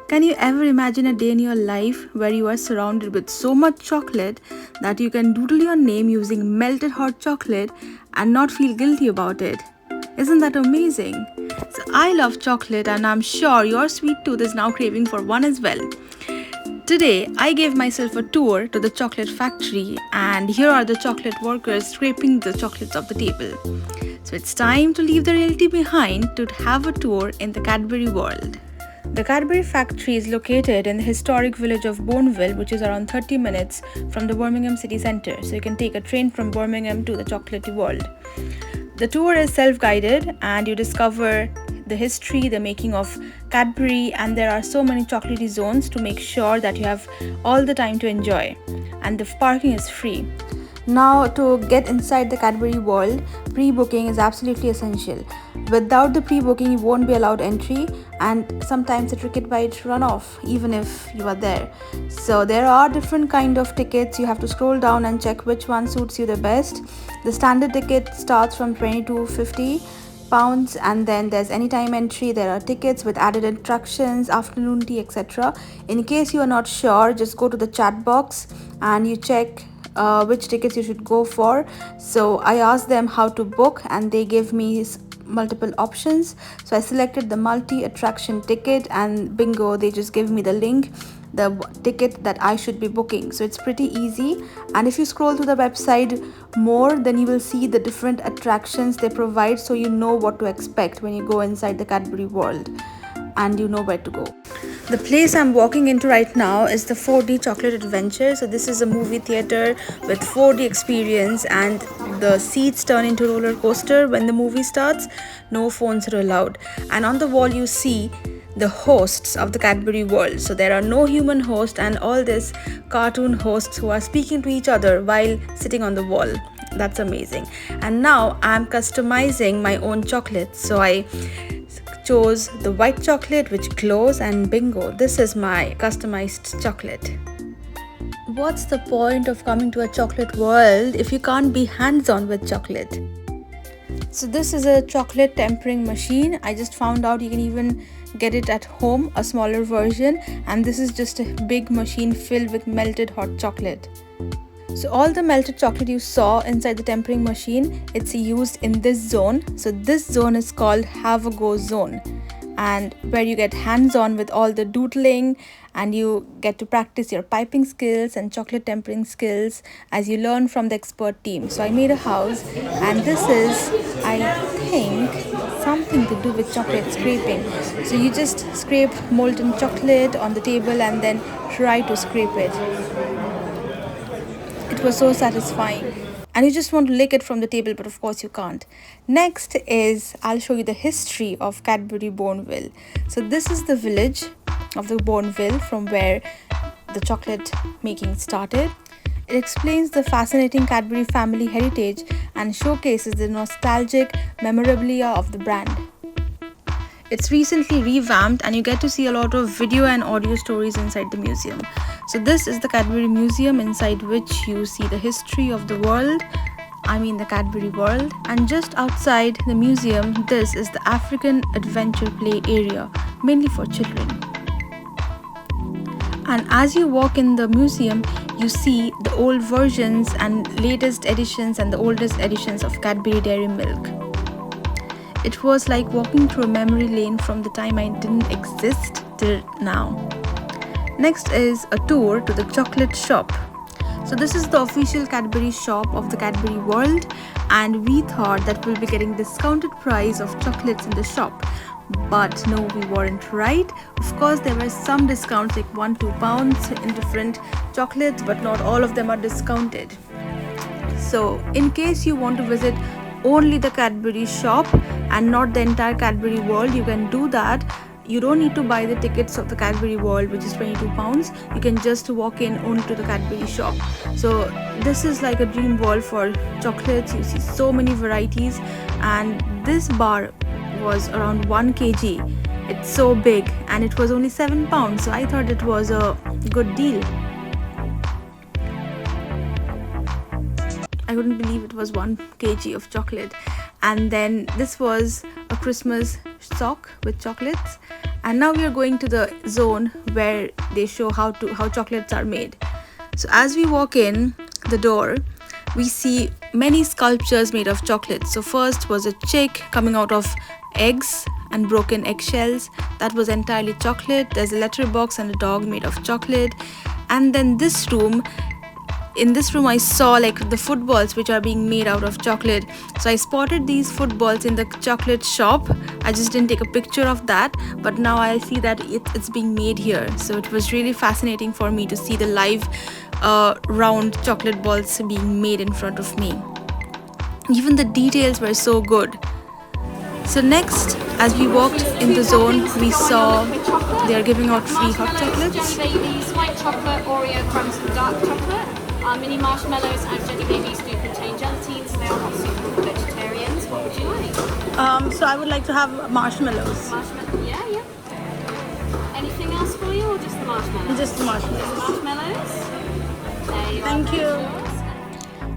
Can you ever imagine a day in your life where you are surrounded with so much chocolate that you can doodle your name using melted hot chocolate and not feel guilty about it? Isn't that amazing? So I love chocolate and I'm sure your sweet tooth is now craving for one as well. Today, I gave myself a tour to the chocolate factory and here are the chocolate workers scraping the chocolates off the table. So it's time to leave the reality behind to have a tour in the Cadbury world. The Cadbury factory is located in the historic village of Bourneville, which is around 30 minutes from the Birmingham city centre. So you can take a train from Birmingham to the chocolatey world. The tour is self-guided and you discover the history, the making of Cadbury, and there are so many chocolatey zones to make sure that you have all the time to enjoy. And the parking is free. Now, to get inside the Cadbury world, pre-booking is absolutely essential. Without the pre-booking, you won't be allowed entry, and sometimes the ticket might run off even if you are there. So there are different kind of tickets. You have to scroll down and check which one suits you the best. The standard ticket starts from £22.50, and then there's anytime entry. There are tickets with added attractions, afternoon tea, etc. In case you are not sure, just go to the chat box and you check which tickets you should go for. So I asked them how to book and they gave me multiple options. So I selected the multi-attraction ticket and bingo, they just gave me the link, the ticket that I should be booking. So it's pretty easy, and if you scroll to the website more, then you will see the different attractions they provide, so you know what to expect when you go inside the Cadbury world and you know where to go. The place I'm walking into right now is the 4D Chocolate Adventure. So this is a movie theater with 4D experience and the seats turn into roller coaster when the movie starts. No phones are allowed. And on the wall you see the hosts of the Cadbury world. So there are no human hosts and all these cartoon hosts who are speaking to each other while sitting on the wall. That's amazing. And now I'm customizing my own chocolate. So I chose the white chocolate which glows, and bingo, this is my customized chocolate. What's the point of coming to a chocolate world if you can't be hands-on with chocolate? So this is a chocolate tempering machine. I just found out you can even get it at home, a smaller version, and this is just a big machine filled with melted hot chocolate. So all the melted chocolate you saw inside the tempering machine, it's used in this zone. So this zone is called Have a Go zone, and where you get hands-on with all the doodling and you get to practice your piping skills and chocolate tempering skills as you learn from the expert team. So I made a house, and this is, I think, something to do with chocolate scraping. So you just scrape molten chocolate on the table and then try to scrape it. It was so satisfying, and you just want to lick it from the table, but of course you can't. Next is, I'll show you the history of Cadbury Bourneville. So this is the village of the Bourneville from where the chocolate making started. It explains the fascinating Cadbury family heritage and showcases the nostalgic memorabilia of the brand. It's recently revamped and you get to see a lot of video and audio stories inside the museum. So this is the Cadbury Museum, inside which you see the history of the world, the Cadbury world. And just outside the museum, this is the African adventure play area, mainly for children. And as you walk in the museum, you see the old versions and latest editions and the oldest editions of Cadbury Dairy Milk. It was like walking through a memory lane from the time I didn't exist till now. Next is a tour to the chocolate shop. So this is the official Cadbury shop of the Cadbury world, and we thought that we'll be getting discounted price of chocolates in the shop. But no, we weren't right. Of course, there were some discounts like £1-2 in different chocolates, but not all of them are discounted. So in case you want to visit only the Cadbury shop and not the entire Cadbury world, you can do that. You don't need to buy the tickets of the Cadbury world, which is £22. You can just walk in only to the Cadbury shop. So this is like a dream world for chocolates. You see so many varieties, and this bar was around 1 kg. It's so big and it was only £7, so I thought it was a good deal. I couldn't believe it was 1 kg of chocolate. And then this was a Christmas sock with chocolates, And now we are going to the zone where they show how chocolates are made. So as we walk in the door, we see many sculptures made of chocolate. So first was a chick coming out of eggs and broken eggshells. That was entirely chocolate. There's a letterbox and a dog made of chocolate. And then in this room I saw like the footballs which are being made out of chocolate. So I spotted these footballs in the chocolate shop. I just didn't take a picture of that, but now I see that it's being made here. So it was really fascinating for me to see the live round chocolate balls being made in front of me. Even the details were so good. So next, as we walked in the zone, we saw they are giving out free hot chocolates. Jelly babies, white chocolate, Oreo crumbs and dark chocolate. Mini marshmallows and jelly babies do contain gelatine, so they are not suitable for vegetarians. What would you like? So I would like to have marshmallows. Marshmallows? Yeah. Anything else for you, or just the marshmallows? Just the marshmallows. Just the marshmallows? There you Thank are. you.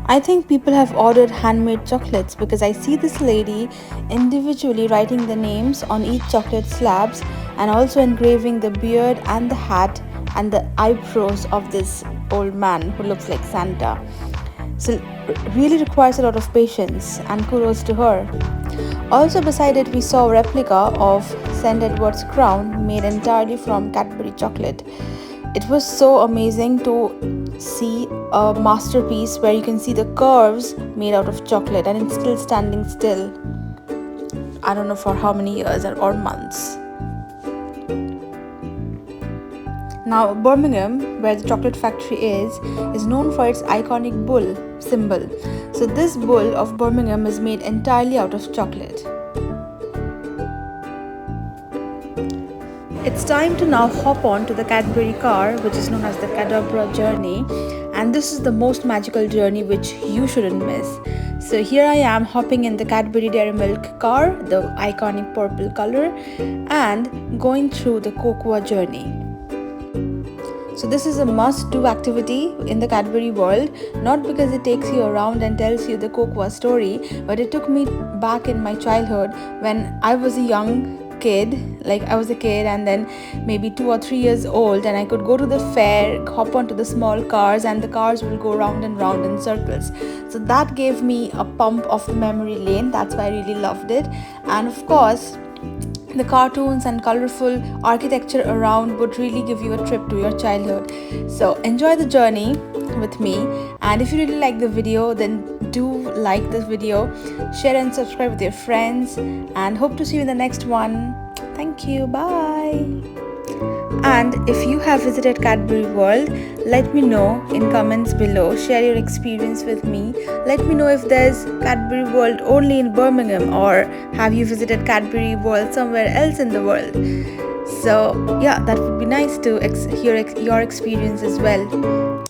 I think people have ordered handmade chocolates because I see this lady individually writing the names on each chocolate slabs and also engraving the beard and the hat and the eyebrows of this old man who looks like Santa. So really requires a lot of patience, and kudos to her. Also beside it we saw a replica of St. Edward's crown made entirely from Cadbury chocolate. It was so amazing to see a masterpiece where you can see the curves made out of chocolate and it's still standing still. I don't know for how many years or months. Now Birmingham, where the chocolate factory is known for its iconic bull symbol. So this bull of Birmingham is made entirely out of chocolate. It's time to now hop on to the Cadbury car, which is known as the Cadbury Journey, and this is the most magical journey which you shouldn't miss. So here I am hopping in the Cadbury Dairy Milk car, the iconic purple color, and going through the cocoa journey. So this is a must-do activity in the Cadbury world, not because it takes you around and tells you the cocoa story, but it took me back in my childhood when I was a young kid, like I was a kid and then maybe 2 or 3 years old, and I could go to the fair, hop onto the small cars, and the cars will go round and round in circles. So that gave me a pump of the memory lane. That's why I really loved it. And of course the cartoons and colorful architecture around would really give you a trip to your childhood. So enjoy the journey with me, and if you really like the video, then do like this video, share and subscribe with your friends, and hope to see you in the next one. Thank you. Bye. And if you have visited Cadbury World, let me know in comments below. Share your experience with me. Let me know if there's Cadbury World only in Birmingham, or have you visited Cadbury World somewhere else in the world. So yeah, that would be nice to hear your experience as well.